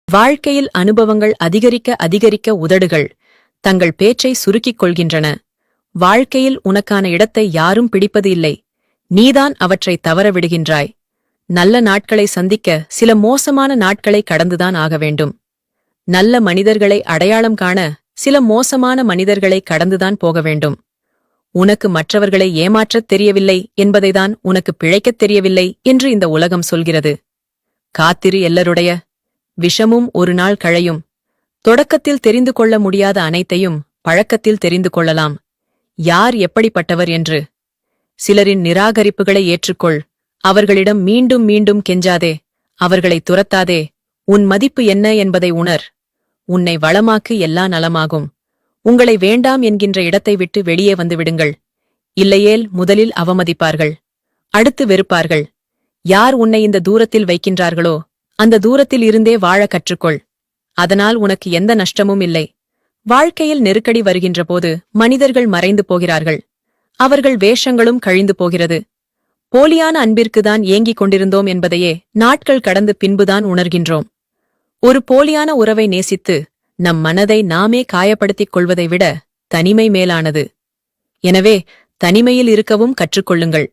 வாழ்க்கையில் அனுபவங்கள் அதிகரிக்க அதிகரிக்க உதடுகள் தங்கள் பேச்சை சுருக்கிக் கொள்கின்றன. வாழ்க்கையில் உனக்கான இடத்தை யாரும் பிடிப்பது இல்லை, நீதான் அவற்றை தவறவிடுகின்றாய். நல்ல நாட்களை சந்திக்க சில மோசமான நாட்களை கடந்துதான் ஆக வேண்டும். நல்ல மனிதர்களை அடையாளம் காண சில மோசமான மனிதர்களை கடந்துதான் போக வேண்டும். உனக்கு மற்றவர்களை ஏமாற்றத் தெரியவில்லை என்பதைதான் உனக்கு பிழைக்கத் தெரியவில்லை என்று இந்த உலகம் சொல்கிறது. காத்திரு, எல்லருடைய விஷமும் ஒரு நாள் கழையும். தொடக்கத்தில் தெரிந்து கொள்ள முடியாத அனைத்தையும் பழக்கத்தில் தெரிந்து கொள்ளலாம். யார் எப்படிப்பட்டவர் என்று. சிலரின் நிராகரிப்புகளை ஏற்றுக்கொள். அவர்களிடம் மீண்டும் மீண்டும் கெஞ்சாதே. அவர்களை துரத்தாதே. உன் மதிப்பு என்ன என்பதை உணர். உன்னை வளமாக்கு, எல்லா நலமாகும். உங்களை வேண்டாம் என்கின்ற இடத்தை விட்டு வெளியே வந்து விடுங்கள். இல்லையேல் முதலில் அவமதிப்பார்கள், அடுத்து வெறுப்பார்கள். யார் உன்னை இந்த தூரத்தில் வைக்கின்றார்களோ அந்த தூரத்தில் இருந்தே வாழ கற்றுக்கொள். அதனால் உனக்கு எந்த நஷ்டமும் இல்லை. வாழ்க்கையில் நெருக்கடி வருகின்றபோது மனிதர்கள் மறைந்து போகிறார்கள். அவர்கள் வேஷங்களும் கழிந்து போகிறது. போலியான அன்பிற்குதான் ஏங்கிக் கொண்டிருந்தோம் என்பதையே நாட்கள் கடந்து பின்புதான் உணர்கின்றோம். ஒரு போலியான உறவை நேசித்து நம் மனதை நாமே காயப்படுத்திக் கொள்வதை விட தனிமை மேலானது. எனவே தனிமையில் இருக்கவும் கற்றுக்கொள்ளுங்கள்.